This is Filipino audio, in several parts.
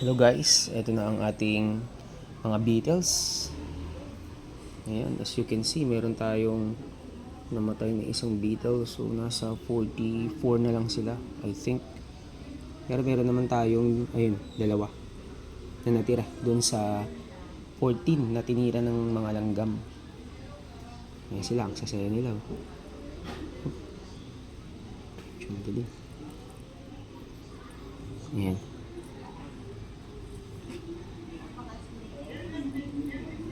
Hello guys, ito na ang ating mga beetles. Ayan, as you can see, meron tayong namatay na isang beetle. So, nasa 44 na lang sila, I think. Pero meron naman tayong, ayun, dalawa na natira doon sa 14 na tinira ng mga langgam. Ayan sila, ang sasaya nila. Madali. Ayan.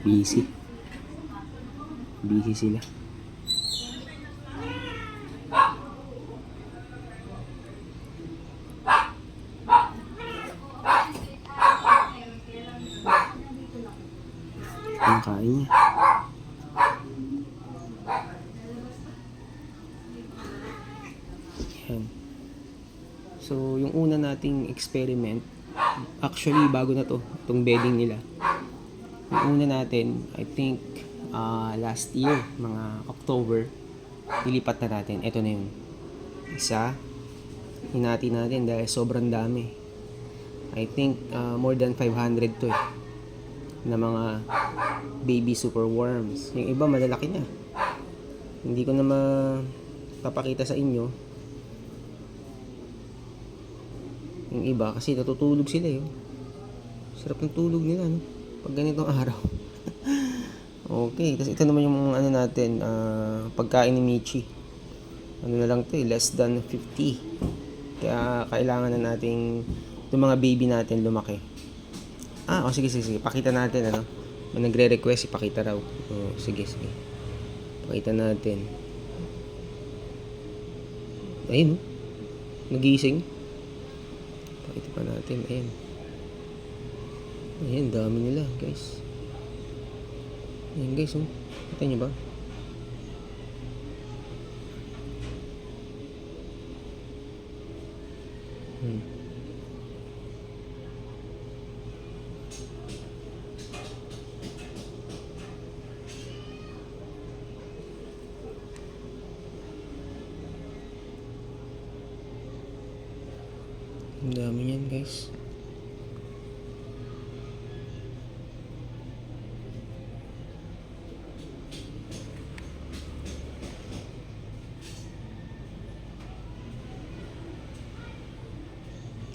Busy sila. Ang kain niya. Ayan. So yung una nating experiment, actually bago na to, itong bedding nila. Yung una natin, I think last year, mga October, nilipat na natin. Ito na yun. Isa, hinati natin dahil sobrang dami. I think more than 500 to na mga baby superworms. Yung iba malalaki na. Hindi ko na mapapakita sa inyo. Yung iba kasi natutulog sila eh. Sarap ng tulog nila, no? Pag ganitong araw. Okay, tapos ito naman yung ano natin, pagkain ni Michi. Ano na lang to less than 50. Kaya kailangan na nating itong mga baby natin lumaki. Sige, pakita natin ano. May nagre-request, ipakita raw. Sige. Pakita natin. Ayun, nagising. Pakita pa natin, ayan. Ayan, dami nila, guys. Ayan, guys, oh. Kita nyo ba? Ang dami niyan, guys.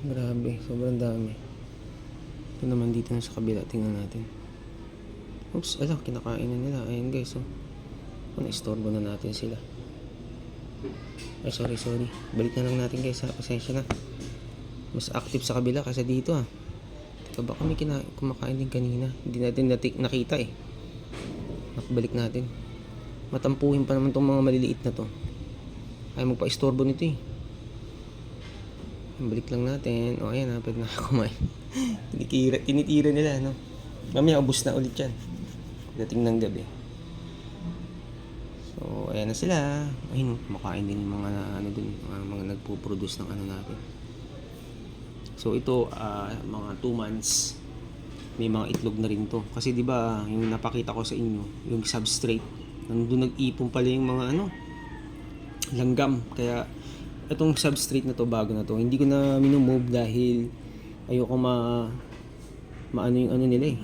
Grabe, sobrang dami. Ito naman dito na sa kabila, tingnan natin. Oops, kinakain na nila. Ayan guys, oh. Na-istorbo na natin sila. Ay, sorry. Balik na lang natin guys, ha. Pasensya na. Mas active sa kabila kasi dito, ha. Teka, baka may kumakain din kanina. Hindi natin nakita, eh. Balik natin. Matampuhin pa naman tong mga maliliit na to. Ay, magpa-istorbo nito, eh. Balik lang natin. Ayan ha, pwede nakakumain. Tinitira nila, no? Mamaya, ubus na ulit yan. Dating ng gabi. So, ayan na sila. Ayun, kumakain din yung mga mga nagpo-produce ng ano natin. So, ito, mga 2 months, may mga itlog na rin to. Kasi, di ba yung napakita ko sa inyo, yung substrate, nandun nag-ipon pala yung mga langgam. Kaya, itong substrate na to, bago na to, hindi ko na minumove dahil ayoko maano yung ano nila eh,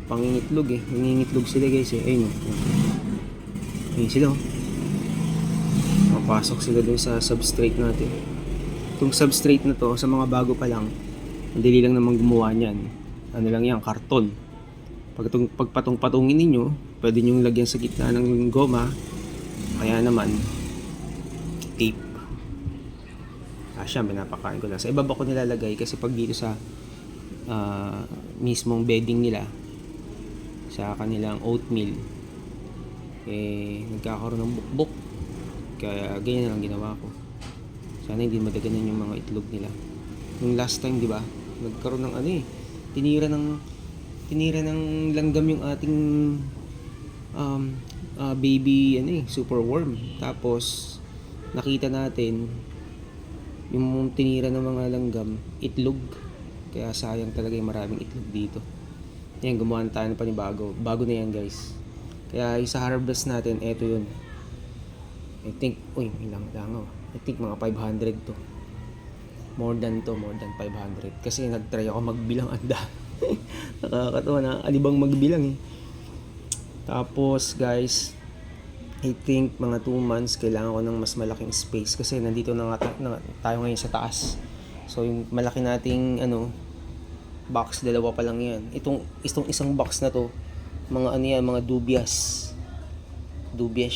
pangingitlog eh, nangingitlog sila guys eh. Ayun sila oh, mapasok sila dun sa substrate natin. Itong substrate na to, sa mga bago pa lang, madali lang naman gumawa niyan. Ano lang yan, karton. Pagpatong-patungin ninyo, pwede nyo lagyan sa gitna ng goma, kaya naman tape. Siya, pinapakain ko lang. Sa ibaba ko nilalagay kasi pag dito sa mismong bedding nila, sa kanilang oatmeal, nagkakaroon ng bukbok. Kaya ganyan na lang ginawa ko. Sana hindi madaganan yung mga itlog nila. Yung last time, di ba, nagkaroon ng tinira ng langgam yung ating baby superworm. Tapos nakita natin yung tinira ng mga langgam, itlog. Kaya sayang talaga yung maraming itlog dito. Yan, gumawa tayo ng panibago. Bago na yan guys. Kaya yung sa harvest natin, eto yun. I think, may langaw. I think mga 500 to. more than 500. Kasi nag-try ako magbilang, anda. Nakakatawa na, alibang magbilang eh. Tapos guys, I think mga 2 months kailangan ko ng mas malaking space kasi nandito na tayo ngayon sa taas. So yung malaki nating box, dalawa pa lang yan. Itong isang box na to, mga mga dubias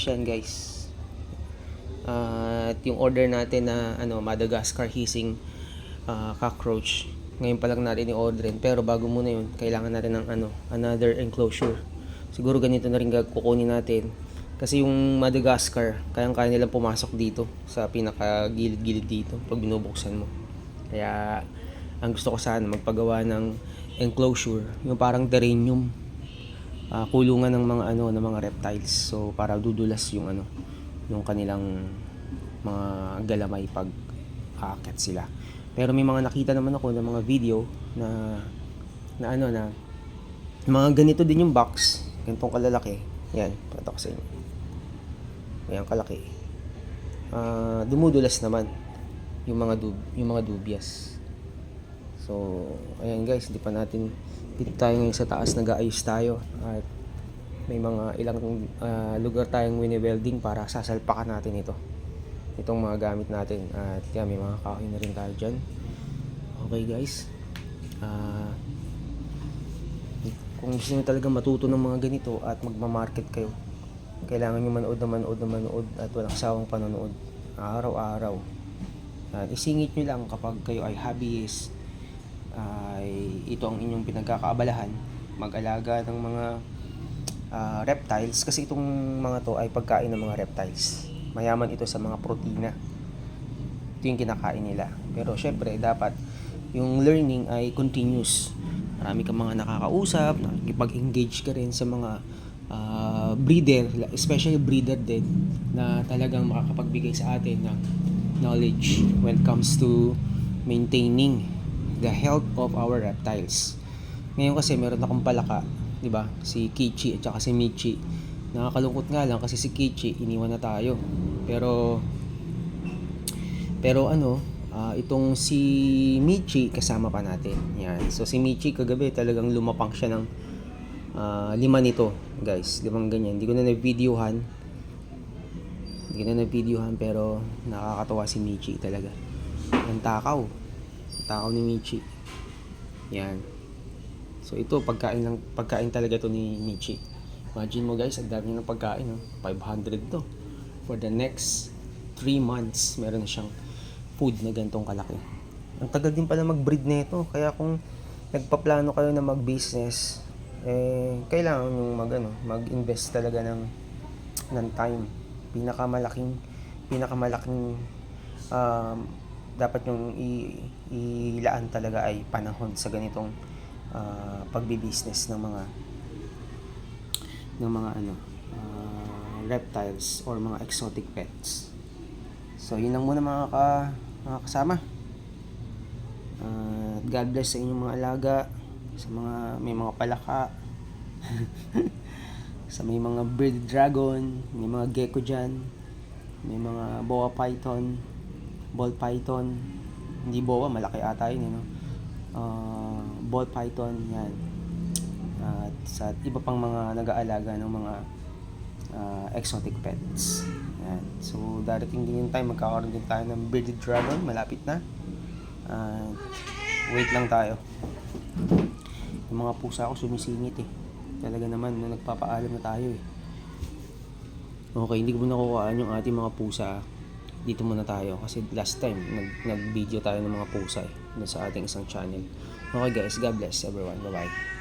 yan guys. At yung order natin na Madagascar hissing cockroach, ngayon pa lang natin i-orderin, pero bago muna yun kailangan natin ng another enclosure. Siguro ganito na rin kukunin natin kasi yung Madagascar kaya nilang pumasok dito sa pinaka gilid dito pag binubuksan mo. Kaya ang gusto ko sana magpagawa ng enclosure, yung parang terrarium, kulungan ng mga reptiles, so para dudulas yung yung kanilang mga galamay pag aakyat sila. Pero may mga nakita naman ako ng mga video na mga ganito din yung box, ganitong kalalaki. Yan, pakita ko sa inyo. Ayan, kalaki. Dumudulas naman yung mga dubias. So, ayan guys, dito tayo ngayon sa taas, nag-aayos tayo at may mga ilang lugar tayong wini-welding para sasalpakan natin itong mga gamit natin. At kaya may mga kahoy na rin tayo dyan. Okay guys, kung gusto nyo talaga matuto ng mga ganito at magmamarket kayo, kailangan nyo manood at walang sawang panonood araw-araw. At isingit nyo lang kapag kayo ay hobbyist, ay ito ang inyong pinagkakaabalahan, mag-alaga ng mga reptiles, kasi itong mga to ay pagkain ng mga reptiles. Mayaman ito sa mga protina, ito yung kinakain nila. Pero syempre dapat yung learning ay continuous. Marami kang mga nakakausap, nakikipag-engage ka rin sa mga breeder, especially breeder din, na talagang makakapagbigay sa atin ng knowledge when it comes to maintaining the health of our reptiles. Ngayon kasi meron akong palaka, di ba? Si Kichi at saka si Michi. Nakakalungkot nga lang kasi si Kichi iniwan na tayo. Pero itong si Michi kasama pa natin. Yan. So si Michi kagabi talagang lumapang siya ng 5 nito, guys. 5 ganyan. Hindi ko na na-videohan pero nakakatawa si Michi talaga. Ang takaw ni Michi. Yan. So ito pagkain talaga to ni Michi. Imagine mo guys, ang dami ng pagkain, 500 to. For the next 3 months, meron na siyang food na gantong kalaki. Ang tagal din pala mag-breed nito, kaya kung nagpaplano kayo na mag-business, kailangan yung mag-invest talaga ng time. Pinakamalaking dapat yung ilaan talaga ay panahon sa ganitong pagbi-business ng mga reptiles or mga exotic pets. So yun lang muna mga kasama. God bless sa inyong mga alaga, sa mga may mga palaka, sa may mga bearded dragon, may mga gecko dyan, may mga boa python, ball python, hindi boa, malaki ata yun, ball python, yan. At sa iba pang mga nag-aalaga ng mga exotic pets. Yan. So darating din yung time, magkakaroon din tayo ng bearded dragon, malapit na. Wait lang tayo. Yung mga pusa ko sumisingit talaga naman, nagpapaalam na tayo Okay, hindi ko muna kukuhaan yung ating mga pusa. Dito muna tayo kasi last time nag-video tayo ng mga pusa sa ating isang channel. Okay guys, God bless everyone. Bye bye.